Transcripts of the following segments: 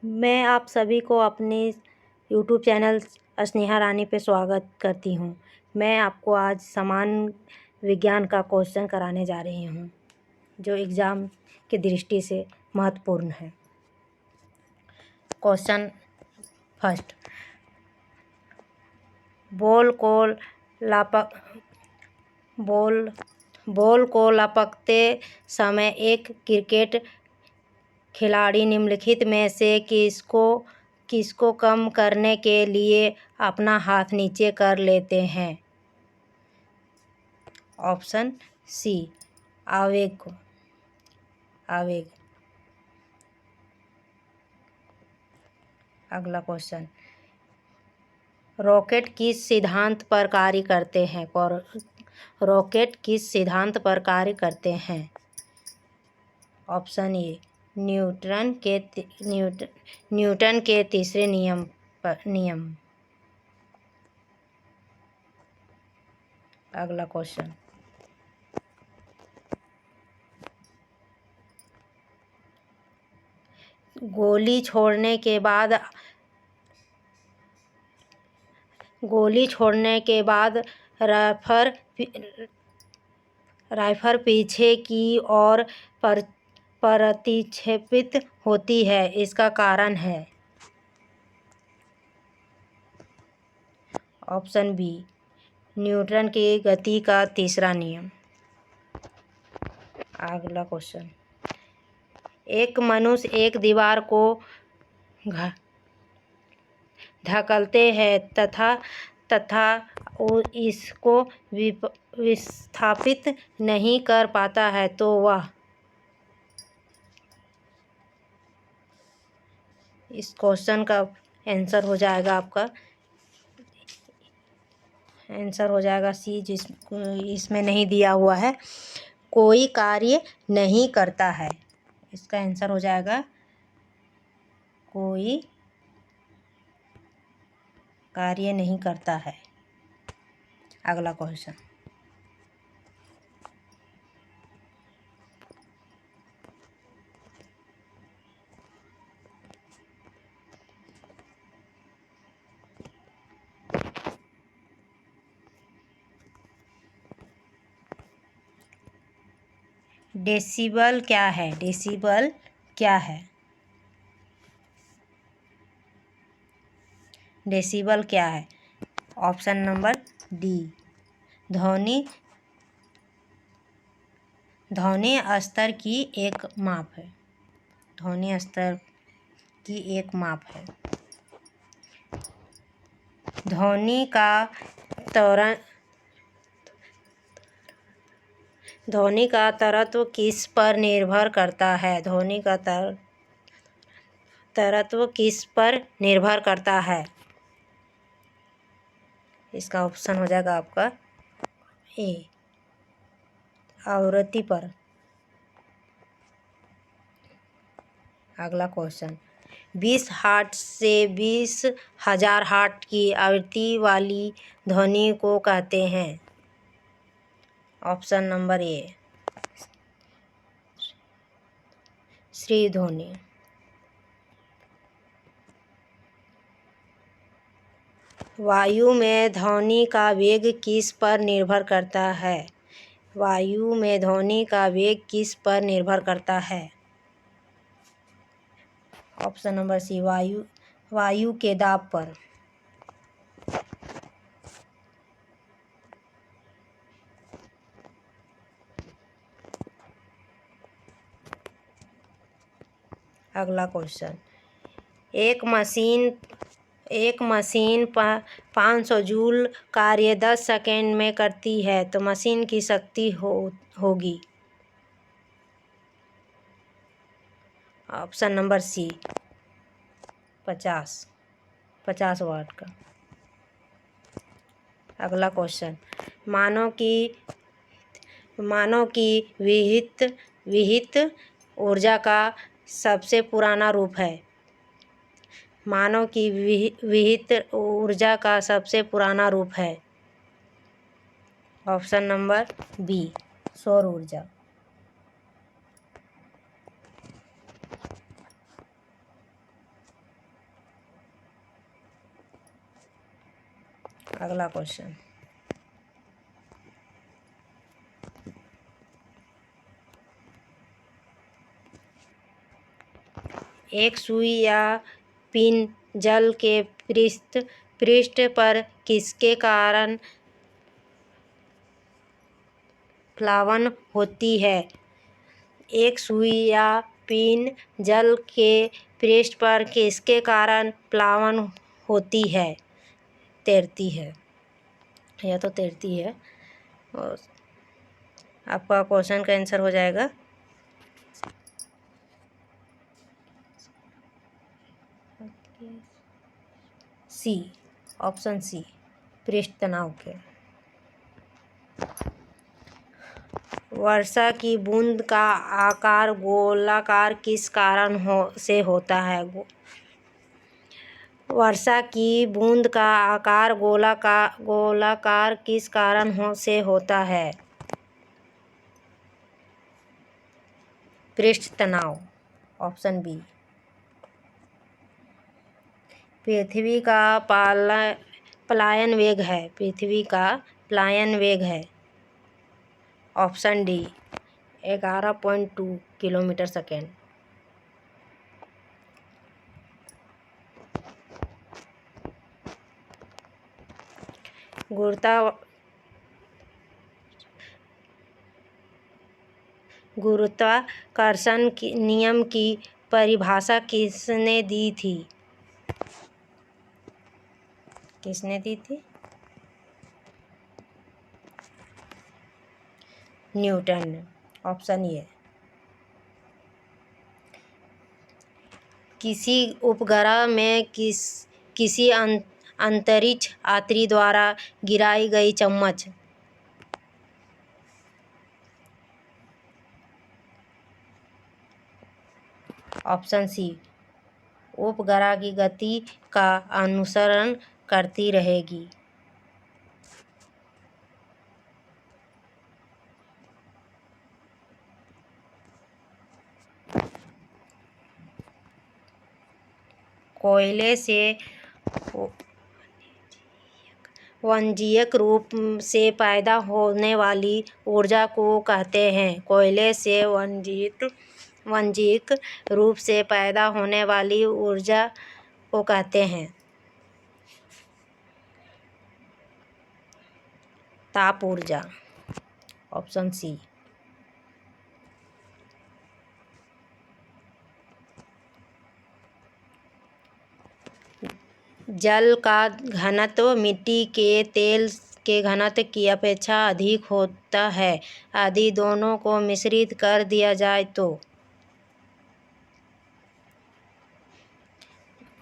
मैं आप सभी को अपने यूट्यूब चैनल स्नेहा रानी पे स्वागत करती हूँ। मैं आपको आज सामान्य विज्ञान का क्वेश्चन कराने जा रही हूँ जो एग्ज़ाम की दृष्टि से महत्वपूर्ण है। क्वेश्चन फर्स्ट, बॉल को लपकते समय एक क्रिकेट खिलाड़ी निम्नलिखित में से किसको कम करने के लिए अपना हाथ नीचे कर लेते हैं? ऑप्शन सी, आवेग। अगला क्वेश्चन, रॉकेट किस सिद्धांत पर कार्य करते हैं? रॉकेट किस सिद्धांत पर कार्य करते हैं? ऑप्शन ए, न्यूटन के तीसरे नियम। अगला क्वेश्चन, गोली छोड़ने के बाद राइफल पीछे की ओर प्रतिक्षेपित होती है, इसका कारण है? ऑप्शन बी, न्यूटन की गति का तीसरा नियम। अगला क्वेश्चन, एक मनुष्य एक दीवार को धकेलते हैं तथा इसको विस्थापित नहीं कर पाता है तो वह? इस क्वेश्चन का आंसर हो जाएगा सी, इसमें नहीं दिया हुआ है। कोई कार्य नहीं करता है। इसका आंसर हो जाएगा कोई कार्य नहीं करता है। अगला क्वेश्चन, डेसिबल क्या है? डेसिबल क्या है? ऑप्शन नंबर डी, ध्वनि स्तर की एक माप है। ध्वनि का तरत्व किस पर निर्भर करता है? तरत्व किस पर निर्भर करता है? इसका ऑप्शन हो जाएगा आपका ए, आवृत्ति पर। अगला क्वेश्चन, 20 हर्ट्ज से 20,000 हर्ट्ज की आवृत्ति वाली ध्वनि को कहते हैं? ऑप्शन नंबर ए, श्री ध्वनि। वायु में ध्वनि का वेग किस पर निर्भर करता है? ऑप्शन नंबर सी, वायु के दाब पर। अगला क्वेश्चन, एक मशीन 500 जूल कार्य 10 सेकंड में करती है तो मशीन की शक्ति होगी? ऑप्शन नंबर सी, 50 वाट का। अगला क्वेश्चन, मानव की विहित ऊर्जा का सबसे पुराना रूप है? मानव की विहित ऊर्जा का सबसे पुराना रूप है? ऑप्शन नंबर बी, सौर ऊर्जा। अगला क्वेश्चन, एक सुई या पिन जल के पृष्ठ पर किसके कारण प्लावन होती है? एक सुई या पिन जल के पृष्ठ पर किसके कारण प्लावन होती है? तैरती है, या तो तैरती है। और आपका क्वेश्चन का आंसर हो जाएगा सी, ऑप्शन सी, पृष्ठ तनाव के। वर्षा की बूंद का आकार गोलाकार किस कारण से होता है? वर्षा की बूंद का आकार गोलाकार किस कारण से होता है? पृष्ठ तनाव, ऑप्शन बी। पृथ्वी का पलायन वेग है, पृथ्वी का पलायन वेग है, ऑप्शन डी, 11.2 किलोमीटर सेकेंड। गुरुत्वाकर्षण नियम की परिभाषा किसने दी थी? किसने दी थी? न्यूटन ने, ऑप्शन ए। किसी उपग्रह में किसी अंतरिक्ष यात्री द्वारा गिराई गई चम्मच? ऑप्शन सी, उपग्रह की गति का अनुसरण करती रहेगी। कोयले से वाणिज्यिक रूप से पैदा होने वाली ऊर्जा को कहते हैं? कोयले से वाणिज्यिक रूप से पैदा होने वाली ऊर्जा को कहते हैं? ताप ऊर्जा, ऑप्शन सी। जल का घनत्व मिट्टी के तेल के घनत्व की अपेक्षा अधिक होता है यदि दोनों को मिश्रित कर दिया जाए तो?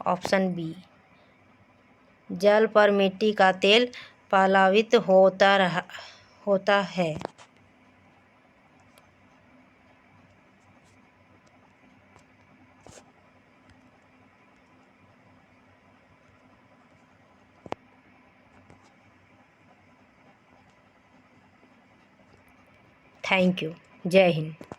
ऑप्शन बी, जल पर मिट्टी का तेल प्लावित होता है। Thank you. जय हिंद।